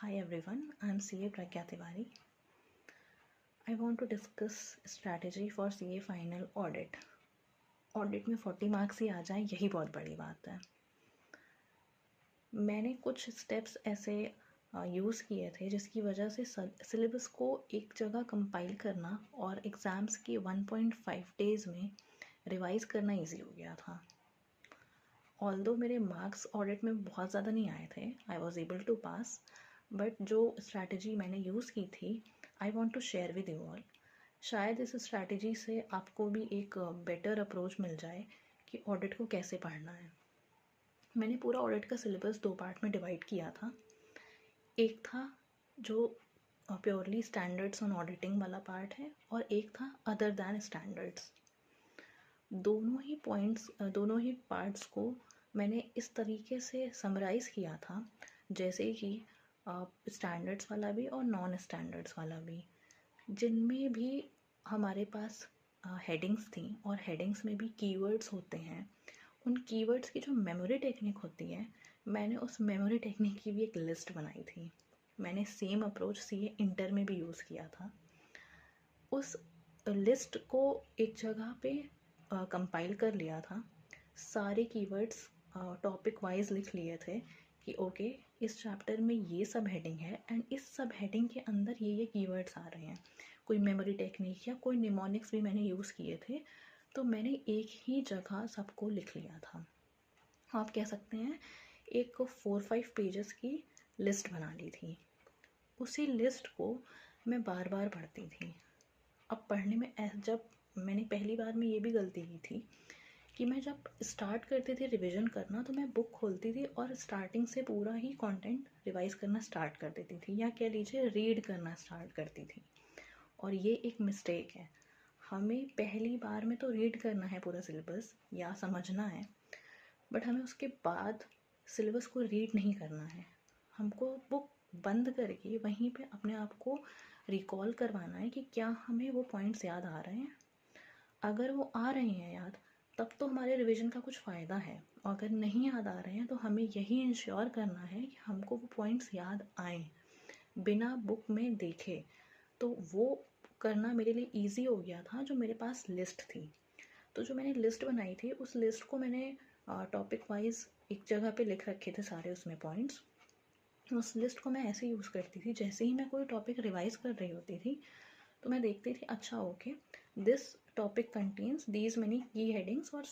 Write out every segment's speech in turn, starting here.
Hi everyone, I'm CA Pragya Tiwari. I want to discuss strategy for CA final audit. Audit में 40 marks ही आ जाए यही बहुत बड़ी बात है। मैंने कुछ स्टेप्स ऐसे यूज़ किए थे जिसकी वजह से सिलेबस को एक जगह कंपाइल करना और एग्ज़ाम्स के 1.5 डेज़ में रिवाइज़ करना इजी हो गया था। ऑल्दो मेरे मार्क्स ऑडिट में बहुत ज़्यादा नहीं आए थे, I was able to pass, but जो स्ट्रैटेजी मैंने यूज़ की थी I want to share with you all. शायद इस स्ट्रैटेजी से आपको भी एक बेटर अप्रोच मिल जाए कि ऑडिट को कैसे पढ़ना है। मैंने पूरा ऑडिट का सिलेबस 2 पार्ट में डिवाइड किया था। एक था जो प्योरली स्टैंडर्ड्स ऑन ऑडिटिंग वाला पार्ट है और एक था अदर दैन स्टैंडर्ड्स। दोनों ही पार्ट्स को मैंने इस तरीके से समराइज़ किया था जैसे कि स्टैंडर्ड्स वाला भी और नॉन स्टैंडर्ड्स वाला भी, जिनमें भी हमारे पास हेडिंग्स थी और हेडिंग्स में भी कीवर्ड्स होते हैं। उन कीवर्ड्स की जो मेमोरी टेक्निक होती है, मैंने उस मेमोरी टेक्निक की भी एक लिस्ट बनाई थी। मैंने सेम अप्रोच सीए इंटर में भी यूज़ किया था। उस लिस्ट को एक जगह पे कंपाइल कर लिया था। सारे कीवर्ड्स टॉपिक वाइज लिख लिए थे कि ओके इस चैप्टर में ये सब हेडिंग है एंड इस सब हेडिंग के अंदर ये कीवर्ड्स आ रहे हैं। कोई मेमोरी टेक्निक या कोई निमोनिक्स भी मैंने यूज़ किए थे, तो मैंने एक ही जगह सबको लिख लिया था। आप कह सकते हैं एक 4-5 पेजेस की लिस्ट बना ली थी। उसी लिस्ट को मैं बार बार पढ़ती थी। अब पढ़ने में जब मैंने पहली बार में ये भी गलती की थी कि मैं जब स्टार्ट करती थी रिवीजन करना तो मैं बुक खोलती थी और स्टार्टिंग से पूरा ही कंटेंट रिवाइज करना स्टार्ट कर देती थी, या कह लीजिए रीड करना स्टार्ट करती थी। और ये एक मिस्टेक है। हमें पहली बार में तो रीड करना है पूरा सिलेबस या समझना है, बट हमें उसके बाद सिलेबस को रीड नहीं करना है। हमको बुक बंद करके वहीं पे अपने आप को रिकॉल करवाना है कि क्या हमें वो पॉइंट्स याद आ रहे हैं। अगर वो आ रहे हैं याद, तब तो हमारे रिवीजन का कुछ फ़ायदा है। अगर नहीं याद आ रहे हैं तो हमें यही इंश्योर करना है कि हमको वो पॉइंट्स याद आएँ बिना बुक में देखे। तो वो करना मेरे लिए ईजी हो गया था जो मेरे पास लिस्ट थी। तो जो मैंने लिस्ट बनाई थी उस लिस्ट को मैंने टॉपिक वाइज एक जगह पे लिख रखे थे सारे उसमें पॉइंट्स। उस लिस्ट को मैं ऐसे यूज़ करती थी, जैसे ही मैं कोई टॉपिक रिवाइज कर रही होती थी तो मैं देखती थी अच्छा okay this topic contains these money की हेडिंग्स और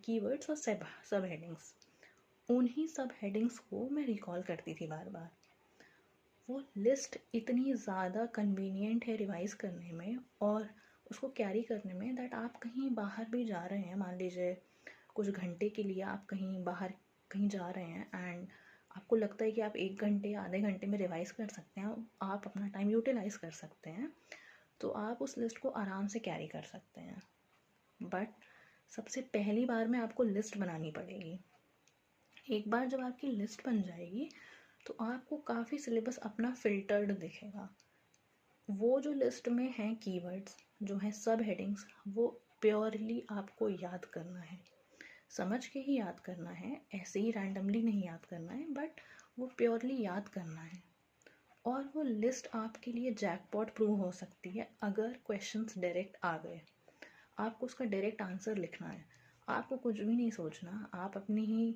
कीवर्ड्स और सब हेडिंग्स। उन्हीं सब हेडिंग्स को मैं रिकॉल करती थी बार बार। वो लिस्ट इतनी ज़्यादा कन्वीनियंट है रिवाइज करने में और उसको कैरी करने में दैट आप कहीं बाहर भी जा रहे हैं, मान लीजिए कुछ घंटे के लिए आप कहीं बाहर कहीं जा रहे हैं एंड आपको लगता है कि आप 1 घंटे आधे घंटे में रिवाइज कर सकते हैं, आप अपना टाइम यूटिलाइज कर सकते हैं, तो आप उस लिस्ट को आराम से कैरी कर सकते हैं। बट सबसे पहली बार में आपको लिस्ट बनानी पड़ेगी। एक बार जब आपकी लिस्ट बन जाएगी तो आपको काफ़ी सिलेबस अपना फिल्टर्ड दिखेगा। वो जो लिस्ट में हैं कीवर्ड्स, जो हैं सब हेडिंग्स, वो प्योरली आपको याद करना है, समझ के ही याद करना है, ऐसे ही रैंडमली नहीं याद करना है, बट वो प्योरली याद करना है। और वो लिस्ट आपके लिए जैकपॉट प्रूव हो सकती है अगर क्वेश्चंस डायरेक्ट आ गए। आपको उसका डायरेक्ट आंसर लिखना है, आपको कुछ भी नहीं सोचना। आप अपनी ही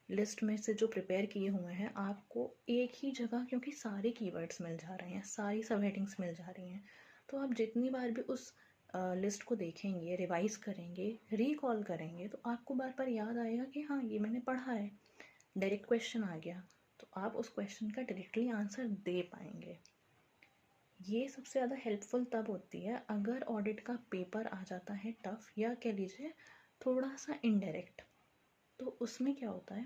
लिस्ट में से जो प्रिपेयर किए हुए हैं आपको एक ही जगह, क्योंकि सारे कीवर्ड्स मिल जा रहे हैं, सारी सब हेडिंग्स मिल जा रही हैं, तो आप जितनी बार भी उस लिस्ट को देखेंगे, रिवाइज करेंगे, रिकॉल करेंगे, तो आपको बार बार याद आएगा कि हाँ ये मैंने पढ़ा है। डायरेक्ट क्वेश्चन आ गया तो आप उस क्वेश्चन का डायरेक्टली आंसर दे पाएंगे। ये सबसे ज़्यादा हेल्पफुल तब होती है अगर ऑडिट का पेपर आ जाता है टफ, या कह लीजिए थोड़ा सा इनडायरेक्ट। तो उसमें क्या होता है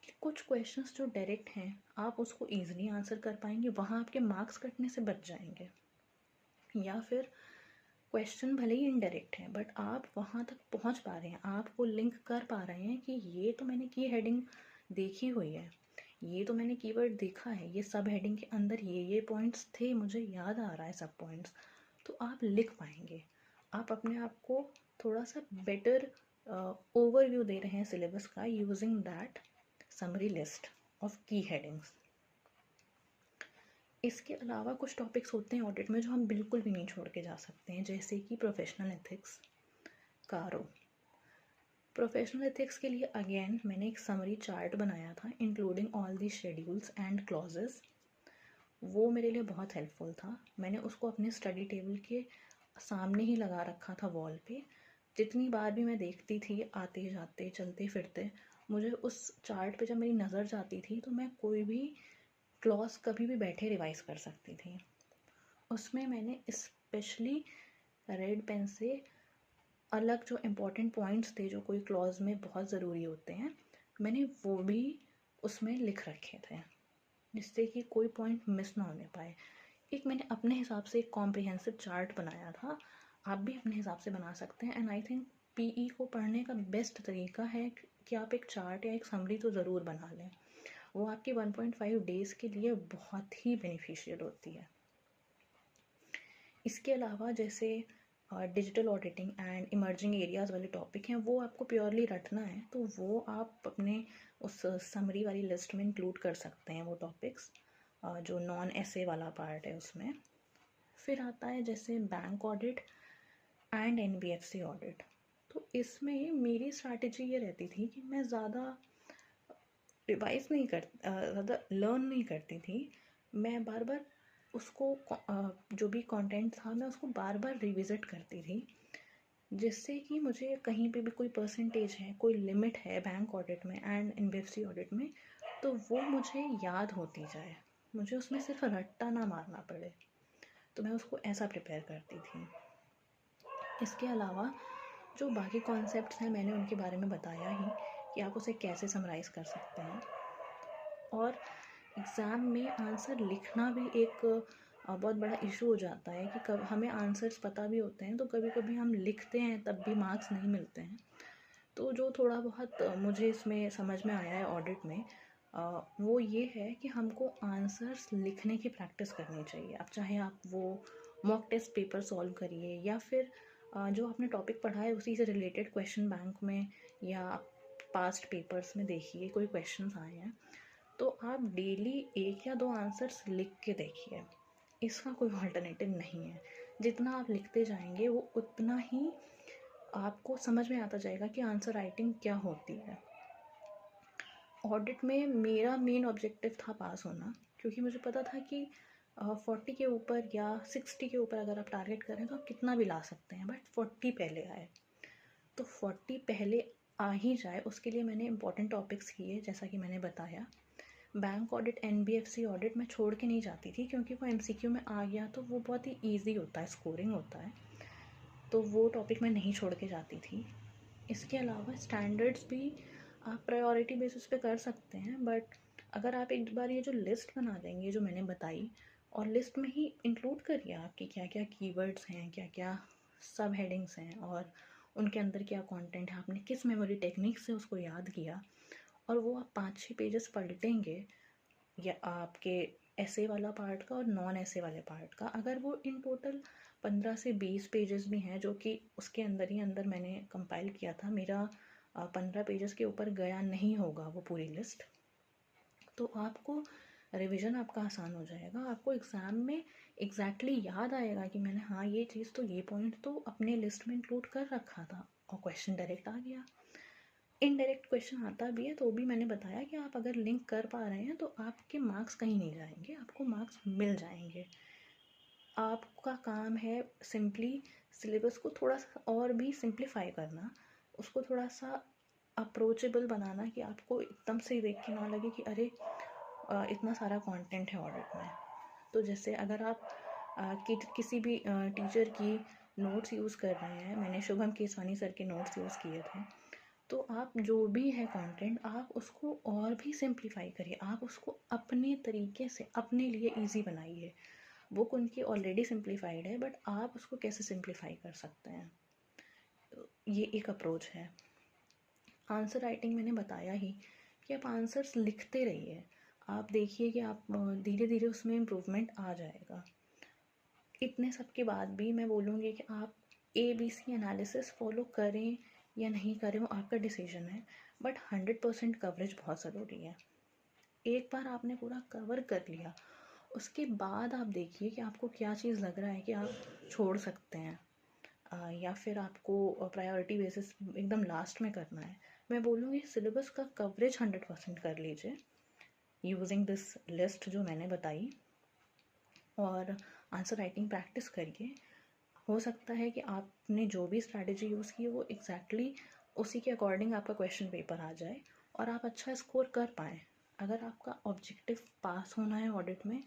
कि कुछ क्वेश्चंस जो डायरेक्ट हैं आप उसको ईजिली आंसर कर पाएंगे, वहाँ आपके मार्क्स कटने से बच जाएंगे। या फिर क्वेश्चन भले ही इनडायरेक्ट है बट आप वहाँ तक पहुँच पा रहे हैं, आप वो लिंक कर पा रहे हैं कि ये तो मैंने की हेडिंग देखी हुई है, ये तो मैंने कीवर्ड देखा है, ये सब हेडिंग के अंदर ये पॉइंट्स थे, मुझे याद आ रहा है सब पॉइंट्स, तो आप लिख पाएंगे। आप अपने आप को थोड़ा सा बेटर ओवरव्यू दे रहे हैं सिलेबस का using that summary list of की हेडिंग्स। इसके अलावा कुछ टॉपिक्स होते हैं ऑडिट में जो हम बिल्कुल भी नहीं छोड़ के जा सकते हैं, जैसे कि प्रोफेशनल एथिक्स, कारो। प्रोफेशनल एथिक्स के लिए अगेन मैंने एक समरी चार्ट बनाया था including all the schedules and clauses. वो मेरे लिए बहुत हेल्पफुल था। मैंने उसको अपने स्टडी टेबल के सामने ही लगा रखा था वॉल पे। जितनी बार भी मैं देखती थी आते जाते चलते फिरते, मुझे उस चार्ट पे जब मेरी नज़र जाती थी तो मैं कोई भी क्लॉज कभी भी बैठे रिवाइज कर सकती थी। उसमें मैंने स्पेशली रेड पेन से अलग जो इम्पोर्टेंट पॉइंट्स थे जो कोई क्लॉज में बहुत ज़रूरी होते हैं, मैंने वो भी उसमें लिख रखे थे, जिससे कि कोई पॉइंट मिस ना होने पाए। एक मैंने अपने हिसाब से एक कॉम्प्रिहेंसिव चार्ट बनाया था। आप भी अपने हिसाब से बना सकते हैं। एंड आई थिंक पीई को पढ़ने का बेस्ट तरीका है कि आप एक चार्ट या एक समरी तो ज़रूर बना लें। वो आपकी 1.5 डेज़ के लिए बहुत ही बेनिफिशियल होती है। इसके अलावा जैसे digital auditing and emerging areas वाले टॉपिक हैं, वो आपको प्योरली रटना है तो वो आप अपने उस समरी वाली लिस्ट में इंक्लूड कर सकते हैं वो टॉपिक्स, जो नॉन ऐसे वाला पार्ट है उसमें। फिर आता है जैसे bank audit and NBFC audit. तो इसमें मेरी स्ट्रैटेजी ये रहती थी कि मैं ज़्यादा रिवाइज नहीं कर ज़्यादा लर्न नहीं करती थी। मैं बार बार उसको जो भी कंटेंट था मैं उसको बार बार रिविज़िट करती थी, जिससे कि मुझे कहीं पे भी कोई परसेंटेज है, कोई लिमिट है बैंक ऑडिट में एंड एनबीएफसी ऑडिट में, तो वो मुझे याद होती जाए, मुझे उसमें सिर्फ रट्टा ना मारना पड़े। तो मैं उसको ऐसा प्रिपेयर करती थी। इसके अलावा जो बाकी कॉन्सेप्ट्स हैं मैंने उनके बारे में बताया ही कि आप उसे कैसे समराइज़ कर सकते हैं। और एग्ज़ाम में आंसर लिखना भी एक बहुत बड़ा इशू हो जाता है कि कब हमें आंसर्स पता भी होते हैं तो कभी कभी हम लिखते हैं तब भी मार्क्स नहीं मिलते हैं। तो जो थोड़ा बहुत मुझे इसमें समझ में आया है ऑडिट में, वो ये है कि हमको आंसर्स लिखने की प्रैक्टिस करनी चाहिए। अब चाहे आप वो मॉक टेस्ट पेपर सॉल्व करिए या फिर जो आपने टॉपिक पढ़ा है उसी से रिलेटेड क्वेश्चन बैंक में या पास्ट पेपर्स में देखिए कोई क्वेश्चंस आए हैं, तो आप डेली 1 या 2 आंसर्स लिख के देखिए। इसका कोई अल्टरनेटिव नहीं है। जितना आप लिखते जाएंगे वो उतना ही आपको समझ में आता जाएगा कि आंसर राइटिंग क्या होती है। ऑडिट में मेरा मेन ऑब्जेक्टिव था पास होना, क्योंकि मुझे पता था कि 40 के ऊपर या 60 के ऊपर अगर आप टारगेट करें तो आप कितना भी ला सकते हैं, बट 40 पहले आए। तो 40 पहले आ ही जाए उसके लिए मैंने इंपॉर्टेंट टॉपिक्स किए, जैसा कि मैंने बताया। बैंक ऑडिट एनबीएफसी ऑडिट मैं छोड़ के नहीं जाती थी, क्योंकि वो एमसीक्यू में आ गया तो वो बहुत ही ईजी होता है, स्कोरिंग होता है, तो वो टॉपिक मैं नहीं छोड़ के जाती थी। इसके अलावा स्टैंडर्ड्स भी आप प्रायोरिटी बेसिस पे कर सकते हैं, बट अगर आप एक बार ये जो लिस्ट बना देंगे जो मैंने बताई, और लिस्ट में ही इंक्लूड करिए आपकी क्या क्या कीवर्ड्स हैं, क्या क्या सब हेडिंग्स हैं और उनके अंदर क्या कंटेंट है, आपने किस मेमोरी टेक्निक से उसको याद किया, और वो आप 5-6 पेजेस पलटेंगे या आपके ऐसे वाला पार्ट का और नॉन ऐसे वाले पार्ट का, अगर वो इन टोटल 15 से 20 पेजेस भी हैं, जो कि उसके अंदर ही अंदर मैंने कंपाइल किया था, मेरा 15 पेजेस के ऊपर गया नहीं होगा वो पूरी लिस्ट, तो आपको रिवीजन आपका आसान हो जाएगा। आपको एग्ज़ाम में एग्जैक्टली याद आएगा कि मैंने हाँ ये चीज़ तो ये पॉइंट तो अपने लिस्ट में इंक्लूड कर रखा था, और क्वेश्चन डायरेक्ट आ गया। इनडायरेक्ट क्वेश्चन आता भी है तो भी मैंने बताया कि आप अगर लिंक कर पा रहे हैं तो आपके मार्क्स कहीं नहीं जाएंगे, आपको मार्क्स मिल जाएंगे। आपका काम है सिंपली सिलेबस को थोड़ा सा और भी सिंप्लीफाई करना, उसको थोड़ा सा अप्रोचेबल बनाना, कि आपको एकदम से देख के ना लगे कि अरे इतना सारा कंटेंट है ऑडिट में। तो जैसे अगर आप किसी भी टीचर की नोट्स यूज़ कर रहे हैं, मैंने शुभम केसवानी सर के नोट्स यूज़ किए थे, तो आप जो भी है कंटेंट आप उसको और भी सिंप्लीफाई करिए, आप उसको अपने तरीके से अपने लिए इजी बनाइए। बुक उनकी ऑलरेडी सिंप्लीफाइड है, बट आप उसको कैसे सिंप्लीफाई कर सकते हैं, तो ये एक अप्रोच है। आंसर राइटिंग मैंने बताया ही कि आप आंसर्स लिखते रहिए, आप देखिए कि आप धीरे धीरे उसमें इम्प्रूवमेंट आ जाएगा। इतने सब के बाद भी मैं बोलूँगी कि आप ABC एनालिसिस फॉलो करें या नहीं करें वो आपका डिसीजन है, बट 100% कवरेज बहुत ज़रूरी है। एक बार आपने पूरा कवर कर लिया उसके बाद आप देखिए कि आपको क्या चीज़ लग रहा है कि आप छोड़ सकते हैं, या फिर आपको प्रायोरिटी बेसिस एकदम लास्ट में करना है। मैं बोलूँगी सिलेबस का कवरेज 100% कर लीजिए यूजिंग दिस लिस्ट जो मैंने बताई, और आंसर राइटिंग प्रैक्टिस करिए। हो सकता है कि आपने जो भी स्ट्रैटेजी यूज़ की है वो एग्जैक्टली उसी के अकॉर्डिंग आपका क्वेश्चन पेपर आ जाए और आप अच्छा स्कोर कर पाएँ। अगर आपका ऑब्जेक्टिव पास होना है ऑडिट में,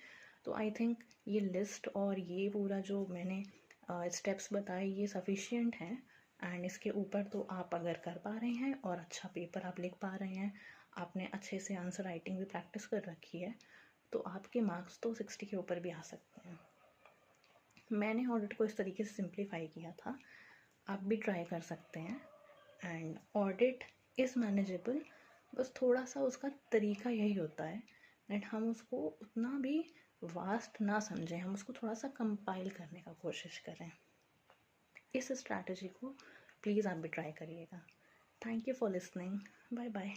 तो आई थिंक ये लिस्ट और ये पूरा जो मैंने स्टेप्स बताए ये सफिशिएंट हैं। एंड इसके ऊपर तो आप अगर कर पा रहे हैं और अच्छा पेपर आप लिख पा रहे हैं, आपने अच्छे से आंसर राइटिंग भी प्रैक्टिस कर रखी है, तो आपके मार्क्स तो 60 के ऊपर भी आ सकते हैं। मैंने ऑडिट को इस तरीके से सिंप्लीफाई किया था, आप भी ट्राई कर सकते हैं। एंड ऑडिट इज़ मैनेजेबल, बस थोड़ा सा उसका तरीका यही होता है एंड हम उसको उतना भी वास्ट ना समझें, हम उसको थोड़ा सा कंपाइल करने का कोशिश करें। इस स्ट्रैटेजी को प्लीज़ आप भी ट्राई करिएगा। Thank you for listening. Bye bye.